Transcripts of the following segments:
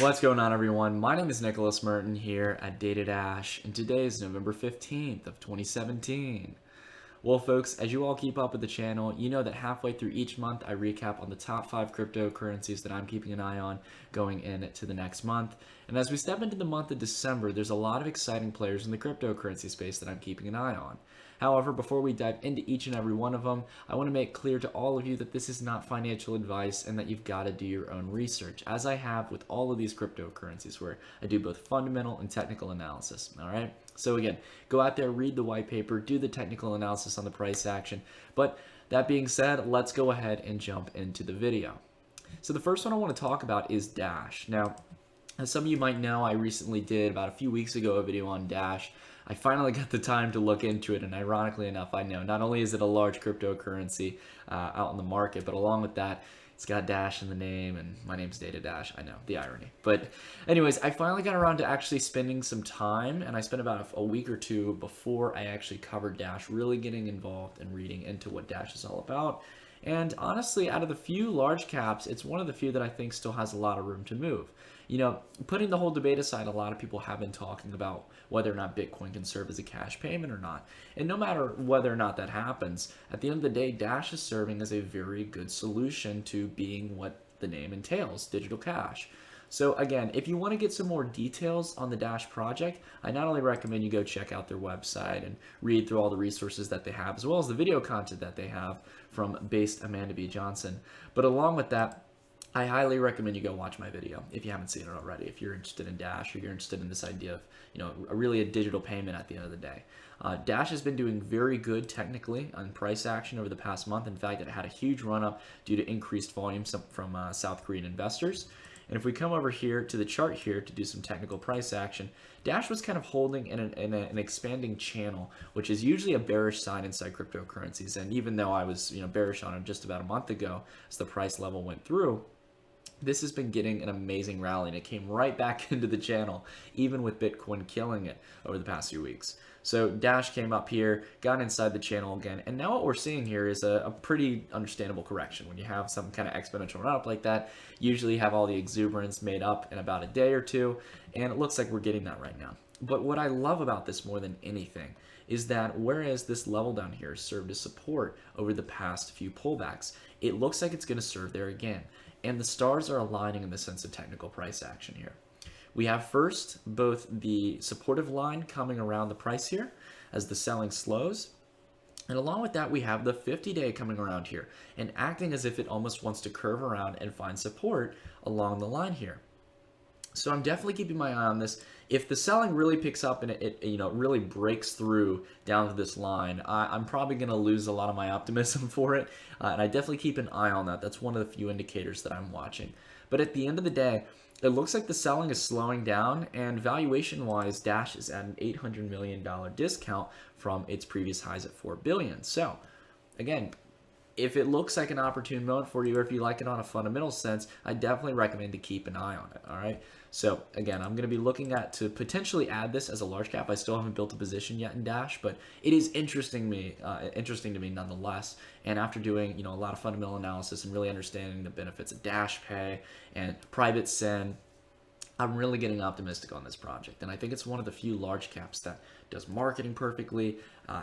What's going on, everyone? My name is Nicholas Merton here at Data Dash, and today is November 15th of 2017. Well, folks, as you all keep up with the channel, you know that halfway through each month I recap on the top 5 cryptocurrencies that I'm keeping an eye on going into the next month. And as we step into the month of December, there's a lot of exciting players in the cryptocurrency space that I'm keeping an eye on. However, before we dive into each and every one of them, I want to make clear to all of you that this is not financial advice and that you've got to do your own research, as I have with all of these cryptocurrencies where I do both fundamental and technical analysis. All right? So again, go out there, read the white paper, do the technical analysis on the price action. But that being said, let's go ahead and jump into the video. So the first one I want to talk about is Dash. Now, as some of you might know, I recently did, about a few weeks ago, a video on Dash. I finally got the time to look into it, and ironically enough, I know not only is it a large cryptocurrency out in the market, but along with that, it's got Dash in the name, and my name's Data Dash. I know, the irony. But anyways, I finally got around to actually spending some time, and I spent about a week or two before I actually covered Dash, really getting involved and reading into what Dash is all about. And honestly, out of the few large caps, it's one of the few that I think still has a lot of room to move. You know, putting the whole debate aside, a lot of people have been talking about whether or not Bitcoin can serve as a cash payment or not. And no matter whether or not that happens, at the end of the day, Dash is serving as a very good solution to being what the name entails, digital cash. So again, if you want to get some more details on the Dash project, I not only recommend you go check out their website and read through all the resources that they have, as well as the video content that they have from based Amanda B. Johnson, but along with that, I highly recommend you go watch my video if you haven't seen it already. If you're interested in Dash or you're interested in this idea of, really a digital payment at the end of the day. Dash has been doing very good technically on price action over the past month. In fact, it had a huge run up due to increased volume from South Korean investors. And if we come over here to the chart here to do some technical price action, Dash was kind of holding in an expanding channel, which is usually a bearish sign inside cryptocurrencies. And even though I was bearish on it just about a month ago as the price level went through, this has been getting an amazing rally, and it came right back into the channel, even with Bitcoin killing it over the past few weeks. So Dash came up here, got inside the channel again, and now what we're seeing here is a pretty understandable correction. When you have some kind of exponential run up like that, usually you have all the exuberance made up in about a day or two, and it looks like we're getting that right now. But what I love about this more than anything is that whereas this level down here served as support over the past few pullbacks, it looks like it's going to serve there again. And the stars are aligning in the sense of technical price action here. We have first both the supportive line coming around the price here as the selling slows. And along with that, we have the 50-day coming around here and acting as if it almost wants to curve around and find support along the line here. So I'm definitely keeping my eye on this. If the selling really picks up and it really breaks through down to this line, I'm probably going to lose a lot of my optimism for it. And I definitely keep an eye on that. That's one of the few indicators that I'm watching. But at the end of the day, it looks like the selling is slowing down, and valuation-wise, Dash is at an $800 million discount from its previous highs at $4 billion. So again, if it looks like an opportune moment for you, or if you like it on a fundamental sense, I definitely recommend to keep an eye on it. All right. So again, I'm going to be looking to potentially add this as a large cap. I still haven't built a position yet in Dash, but it is interesting to me nonetheless. And after doing a lot of fundamental analysis and really understanding the benefits of Dash Pay and private send, I'm really getting optimistic on this project, and I think it's one of the few large caps that does marketing perfectly,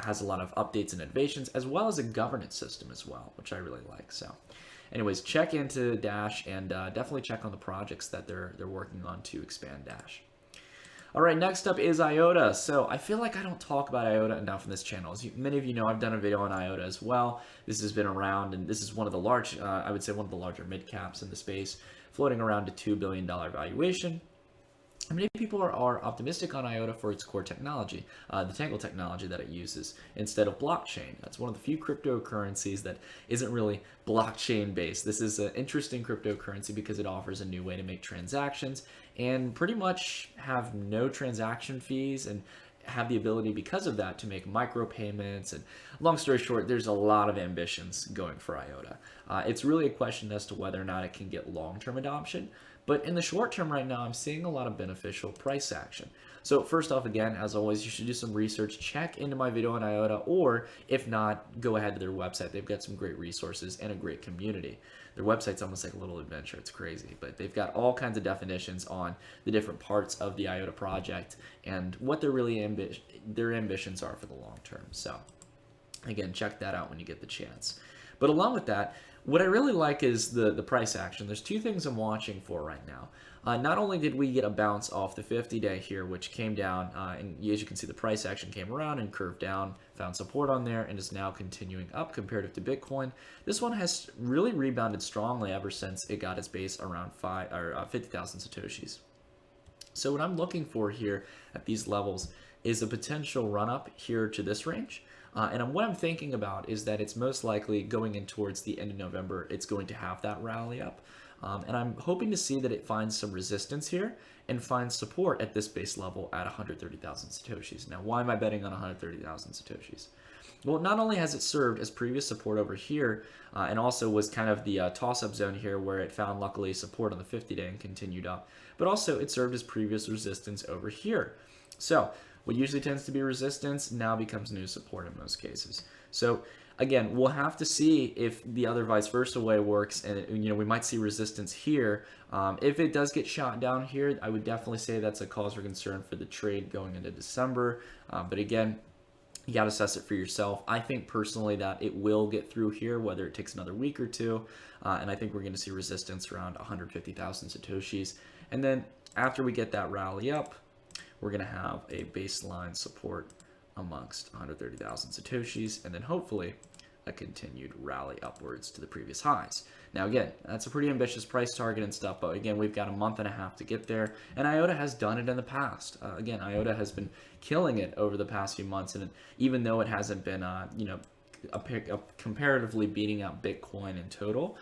has a lot of updates and innovations, as well as a governance system as well, which I really like. So anyways, check into Dash and definitely check on the projects that they're working on to expand Dash. All right, next up is IOTA. So I feel like I don't talk about IOTA enough on this channel. As many of you know, I've done a video on IOTA as well. This has been around, and this is one of the large, I would say one of the larger mid caps in the space, floating around a $2 billion valuation. Many people are optimistic on IOTA for its core technology, the Tangle technology that it uses instead of blockchain. That's one of the few cryptocurrencies that isn't really blockchain based. This is an interesting cryptocurrency because it offers a new way to make transactions and pretty much have no transaction fees, and have the ability because of that to make micropayments. And long story short, there's a lot of ambitions going for IOTA. It's really a question as to whether or not it can get long-term adoption. But in the short term right now, I'm seeing a lot of beneficial price action. So first off, again, as always, you should do some research, check into my video on IOTA, or if not, go ahead to their website. They've got some great resources and a great community. Their website's almost like a little adventure. It's crazy, but they've got all kinds of definitions on the different parts of the IOTA project and what their their ambitions are for the long term. So again, check that out when you get the chance. But along with that, what I really like is the price action. There's two things I'm watching for right now. Not only did we get a bounce off the 50-day here, which came down, and as you can see, the price action came around and curved down, found support on there, and is now continuing up comparative to Bitcoin. This one has really rebounded strongly ever since it got its base around 50,000 Satoshis. So what I'm looking for here at these levels is a potential run up here to this range. And what I'm thinking about is that it's most likely going in towards the end of November, it's going to have that rally up. And I'm hoping to see that it finds some resistance here and finds support at this base level at 130,000 Satoshis. Now, why am I betting on 130,000 Satoshis? Well, not only has it served as previous support over here, and also was kind of the toss-up zone here where it found luckily support on the 50-day and continued up, but also it served as previous resistance over here. So what usually tends to be resistance now becomes new support in most cases. So again, we'll have to see if the other vice versa way works, and we might see resistance here. If it does get shot down here, I would definitely say that's a cause for concern for the trade going into December. But again, you got to assess it for yourself. I think personally that it will get through here, whether it takes another week or two. And I think we're going to see resistance around 150,000 Satoshis. And then after we get that rally up, we're going to have a baseline support amongst 130,000 Satoshis, and then hopefully a continued rally upwards to the previous highs. Now again, that's a pretty ambitious price target and stuff, but again, we've got a month and a half to get there, and IOTA has done it in the past. Again, IOTA has been killing it over the past few months, and even though it hasn't been, comparatively beating out Bitcoin in total,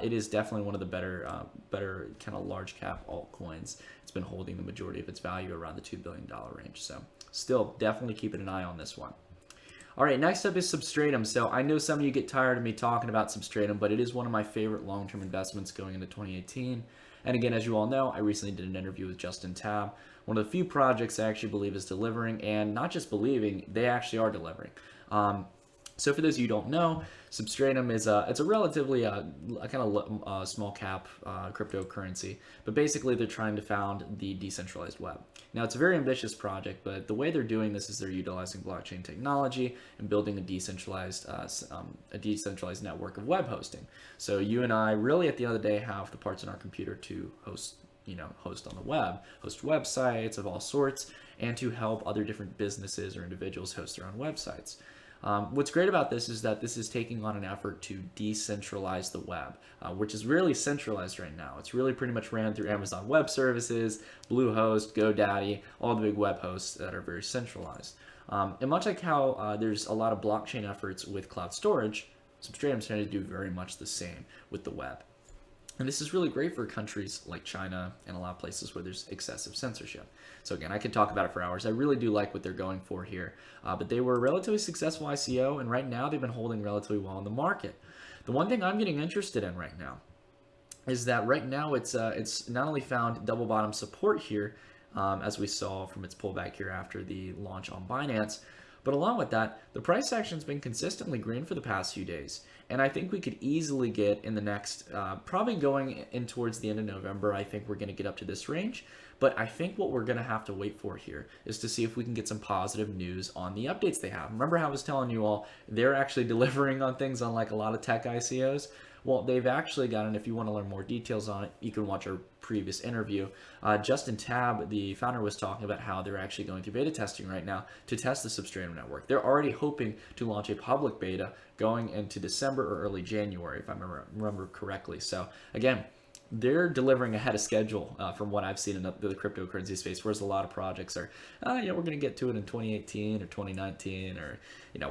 it is definitely one of the better kind of large cap altcoins. It's been holding the majority of its value around the $2 billion range. So still definitely keeping an eye on this one. All right, next up is Substratum. So I know some of you get tired of me talking about Substratum, but it is one of my favorite long-term investments going into 2018. And again, as you all know, I recently did an interview with Justin Tab, one of the few projects I actually believe is delivering, and not just believing, they actually are delivering. So for those of you who don't know, Substratum is it's a relatively small cap cryptocurrency, but basically they're trying to found the decentralized web. Now it's a very ambitious project, but the way they're doing this is they're utilizing blockchain technology and building a decentralized network of web hosting. So you and I really at the end of the day have the parts in our computer to host on the web, host websites of all sorts, and to help other different businesses or individuals host their own websites. What's great about this is that this is taking on an effort to decentralize the web, which is really centralized right now. It's really pretty much ran through Amazon Web Services, Bluehost, GoDaddy, all the big web hosts that are very centralized. And much like how there's a lot of blockchain efforts with cloud storage, Substratum's trying to do very much the same with the web. And this is really great for countries like China and a lot of places where there's excessive censorship. So again, I could talk about it for hours. I really do like what they're going for here. But they were a relatively successful ICO, and right now they've been holding relatively well in the market. The one thing I'm getting interested in right now is that right now it's not only found double bottom support here, as we saw from its pullback here after the launch on Binance, but along with that, the price action's been consistently green for the past few days. And I think we could easily get in the next, probably going in towards the end of November, I think we're going to get up to this range. But I think what we're going to have to wait for here is to see if we can get some positive news on the updates they have. Remember how I was telling you all, they're actually delivering on things unlike a lot of tech ICOs? Well, they've actually gotten, if you want to learn more details on it, you can watch our previous interview. Justin Tab, the founder, was talking about how they're actually going through beta testing right now to test the Substratum network. They're already hoping to launch a public beta going into December or early January, if I remember correctly. So again, they're delivering ahead of schedule from what I've seen in the cryptocurrency space, whereas a lot of projects are, we're going to get to it in 2018 or 2019 or,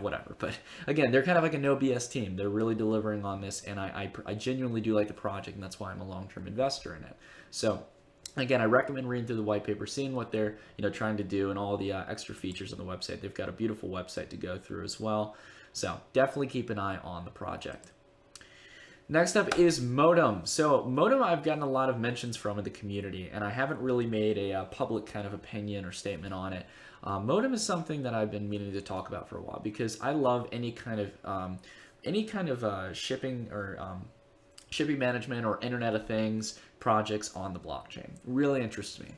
whatever. But again, they're kind of like a no BS team. They're really delivering on this, and I genuinely do like the project, and that's why I'm a long-term investor in it. So again, I recommend reading through the white paper, seeing what they're trying to do and all the extra features on the website. They've got a beautiful website to go through as well. So definitely keep an eye on the project. Next up is Modem. So Modem, I've gotten a lot of mentions from in the community, and I haven't really made a public kind of opinion or statement on it. Modem is something that I've been meaning to talk about for a while because I love any kind of shipping or shipping management or Internet of Things projects on the blockchain. Really interests me.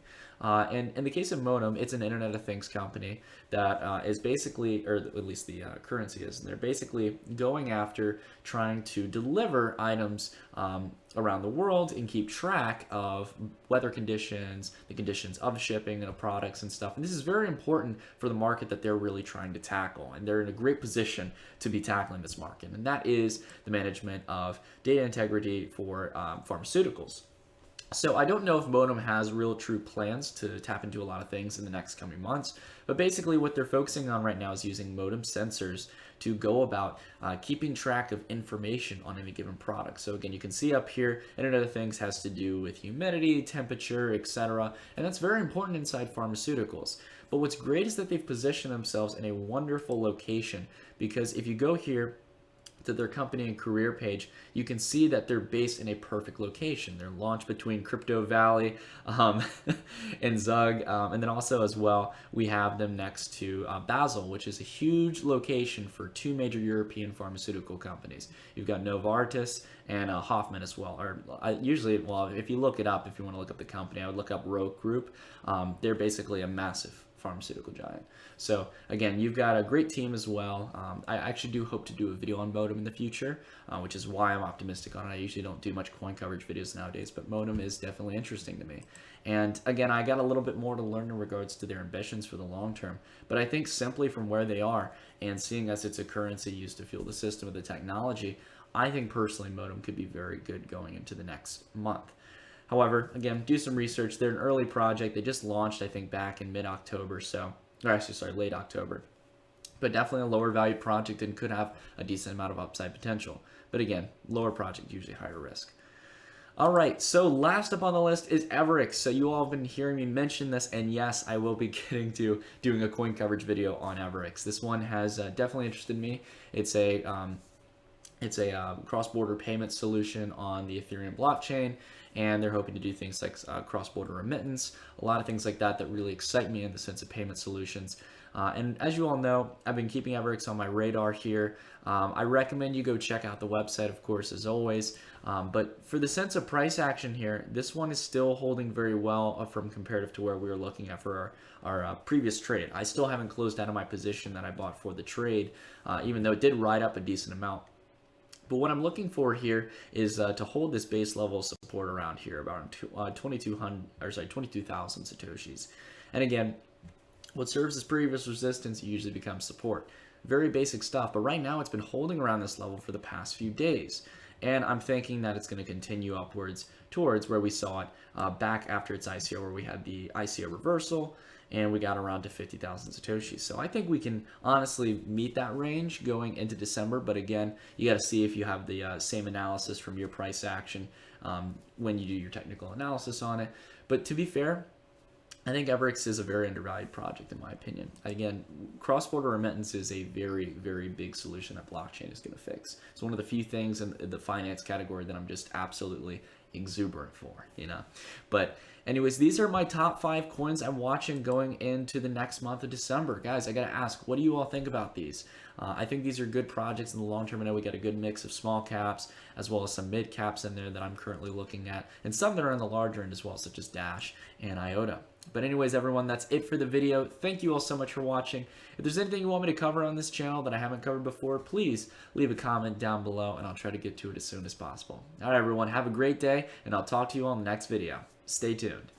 And in the case of Modem, it's an Internet of Things company that is basically, or at least the currency is, and they're basically going after trying to deliver items around the world and keep track of weather conditions, the conditions of shipping and products and stuff. And this is very important for the market that they're really trying to tackle. And they're in a great position to be tackling this market. And that is the management of data integrity for pharmaceuticals. So I don't know if Modem has real true plans to tap into a lot of things in the next coming months, but basically what they're focusing on right now is using Modem sensors to go about keeping track of information on any given product. So again, you can see up here, Internet of Things has to do with humidity, temperature, etc. And that's very important inside pharmaceuticals. But what's great is that they've positioned themselves in a wonderful location, because if you go here to their company and career page, you can see that they're based in a perfect location. They're launched between Crypto Valley and Zug, and then also as well, we have them next to Basel, which is a huge location for two major European pharmaceutical companies. You've got Novartis and Hoffman as well. Or usually, well, if you look it up, if you want to look up the company, I would look up Roche Group. They're basically a massive pharmaceutical giant. So again, you've got a great team as well. I actually do hope to do a video on Modem in the future, which is why I'm optimistic on it. I usually don't do much coin coverage videos nowadays, but Modem is definitely interesting to me. And again, I got a little bit more to learn in regards to their ambitions for the long term, but I think simply from where they are and seeing as it's a currency used to fuel the system of the technology, I think personally Modem could be very good going into the next month. However, again, do some research. They're an early project. They just launched, I think, back in mid-October, or actually, sorry, late October. But definitely a lower value project and could have a decent amount of upside potential. But again, lower project, usually higher risk. All right, so last up on the list is Viryx. So you all have been hearing me mention this, and yes, I will be getting to doing a coin coverage video on Viryx. This one has definitely interested me. It's a cross-border payment solution on the Ethereum blockchain, and they're hoping to do things like cross-border remittance, a lot of things like that that really excite me in the sense of payment solutions. And as you all know, I've been keeping Viryx on my radar here. I recommend you go check out the website, of course, as always. But for the sense of price action here, this one is still holding very well from comparative to where we were looking at for our previous trade. I still haven't closed out of my position that I bought for the trade, even though it did ride up a decent amount. But what I'm looking for here is to hold this base level support around here, about 22,000 satoshis. And again, what serves as previous resistance usually becomes support. Very basic stuff, but right now it's been holding around this level for the past few days. And I'm thinking that it's going to continue upwards towards where we saw it back after its ICO, where we had the ICO reversal, and we got around to 50,000 satoshis. So I think we can honestly meet that range going into December. But again, you got to see if you have the same analysis from your price action when you do your technical analysis on it. But to be fair, I think Viryx is a very undervalued project in my opinion. Again, cross-border remittance is a very, very big solution that blockchain is going to fix. It's one of the few things in the finance category that I'm just absolutely exuberant for, you know. But anyways, these are my top 5 coins I'm watching going into the next month of December. Guys, I gotta ask, what do you all think about these? I think these are good projects in the long term. I know we got a good mix of small caps as well as some mid caps in there that I'm currently looking at, and some that are on the larger end as well, such as Dash and IOTA. But anyways, everyone, that's it for the video. Thank you all so much for watching. If there's anything you want me to cover on this channel that I haven't covered before, please leave a comment down below and I'll try to get to it as soon as possible. All right, everyone, have a great day, and I'll talk to you all in the next video. Stay tuned.